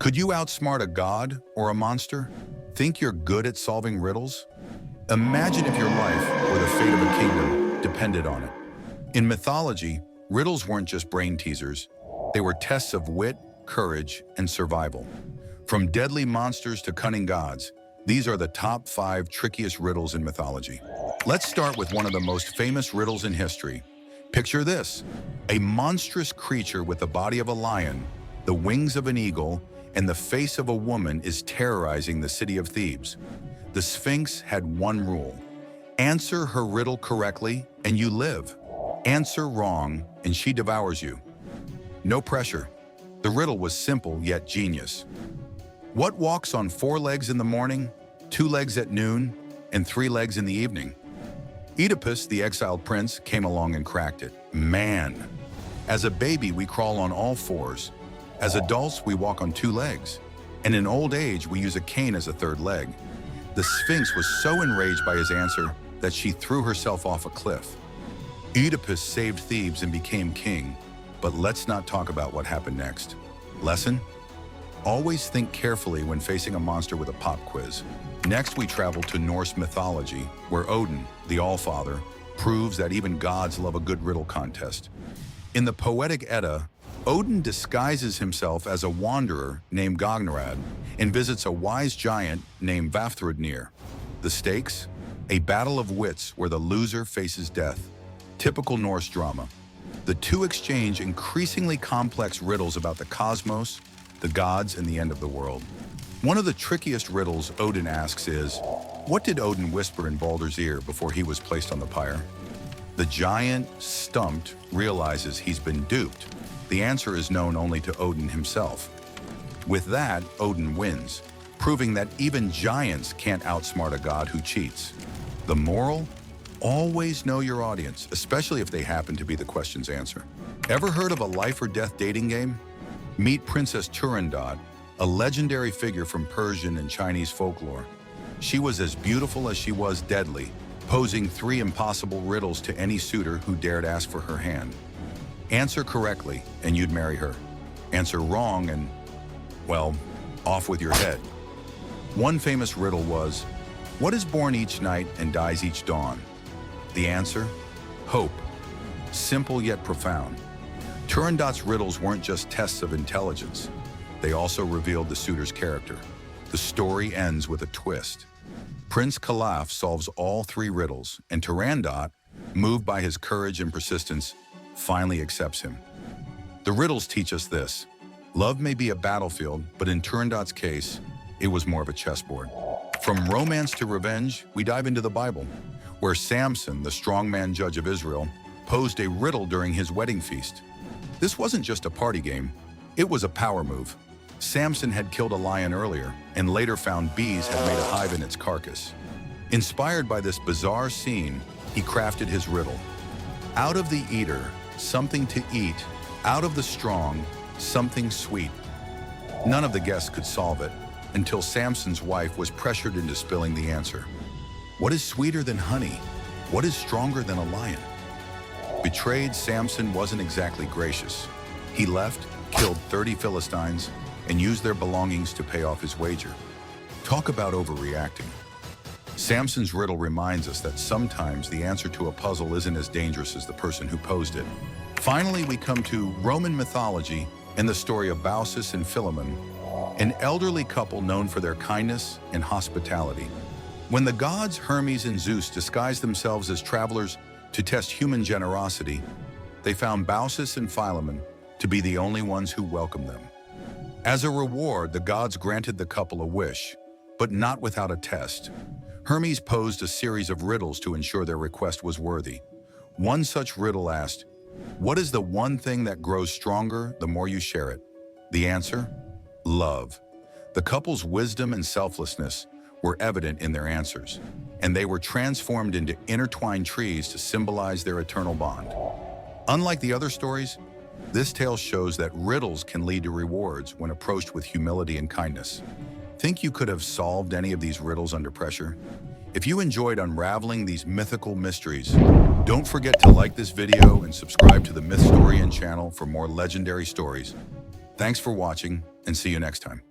Could you outsmart a god or a monster? Think you're good at solving riddles? Imagine if your life or the fate of a kingdom depended on it. In mythology, riddles weren't just brain teasers. They were tests of wit, courage, and survival. From deadly monsters to cunning gods, these are the top 5 trickiest riddles in mythology. Let's start with one of the most famous riddles in history. Picture this: a monstrous creature with the body of a lion, the wings of an eagle, and the face of a woman is terrorizing the city of Thebes. The Sphinx had one rule: answer her riddle correctly and you live. Answer wrong and she devours you. No pressure. The riddle was simple yet genius. What walks on 4 legs in the morning, 2 legs at noon, and 3 legs in the evening? Oedipus, the exiled prince, came along and cracked it. Man! As a baby, we crawl on all 4s. As adults, we walk on 2 legs. And in old age, we use a cane as a 3rd leg. The Sphinx was so enraged by his answer that she threw herself off a cliff. Oedipus saved Thebes and became king, but let's not talk about what happened next. Lesson? Always think carefully when facing a monster with a pop quiz. Next, we travel to Norse mythology, where Odin, the Allfather, proves that even gods love a good riddle contest. In the poetic Edda, Odin disguises himself as a wanderer named Gagnrad and visits a wise giant named Vafthrudnir. The stakes? A battle of wits where the loser faces death. Typical Norse drama. The two exchange increasingly complex riddles about the cosmos, the gods, and the end of the world. One of the trickiest riddles Odin asks is, what did Odin whisper in Baldur's ear before he was placed on the pyre? The giant, stumped, realizes he's been duped. The answer is known only to Odin himself. With that, Odin wins, proving that even giants can't outsmart a god who cheats. The moral? Always know your audience, especially if they happen to be the question's answer. Ever heard of a life or death dating game? Meet Princess Turandot, a legendary figure from Persian and Chinese folklore. She was as beautiful as she was deadly, posing 3 impossible riddles to any suitor who dared ask for her hand. Answer correctly, and you'd marry her. Answer wrong, and, well, off with your head. One famous riddle was, what is born each night and dies each dawn? The answer? Hope. Simple yet profound. Turandot's riddles weren't just tests of intelligence. They also revealed the suitor's character. The story ends with a twist. Prince Calaf solves all 3 riddles, and Turandot, moved by his courage and persistence, finally accepts him. The riddles teach us this: love may be a battlefield, but in Turandot's case, it was more of a chessboard. From romance to revenge, we dive into the Bible, where Samson, the strongman judge of Israel, posed a riddle during his wedding feast. This wasn't just a party game, it was a power move. Samson had killed a lion earlier, and later found bees had made a hive in its carcass. Inspired by this bizarre scene, he crafted his riddle. Out of the eater, something to eat. Out of the strong, something sweet. None of the guests could solve it, until Samson's wife was pressured into spilling the answer. What is sweeter than honey? What is stronger than a lion? Betrayed, Samson wasn't exactly gracious. He left, killed 30 Philistines, and used their belongings to pay off his wager. Talk about overreacting. Samson's riddle reminds us that sometimes the answer to a puzzle isn't as dangerous as the person who posed it. Finally, we come to Roman mythology and the story of Baucis and Philemon, an elderly couple known for their kindness and hospitality. When the gods Hermes and Zeus disguised themselves as travelers to test human generosity, they found Baucis and Philemon to be the only ones who welcomed them. As a reward, the gods granted the couple a wish, but not without a test. Hermes posed a series of riddles to ensure their request was worthy. One such riddle asked, what is the one thing that grows stronger the more you share it? The answer? Love. The couple's wisdom and selflessness were evident in their answers, and they were transformed into intertwined trees to symbolize their eternal bond. Unlike the other stories, this tale shows that riddles can lead to rewards when approached with humility and kindness. Think you could have solved any of these riddles under pressure? If you enjoyed unraveling these mythical mysteries, don't forget to like this video and subscribe to the Mythstorian channel for more legendary stories. Thanks for watching, and see you next time.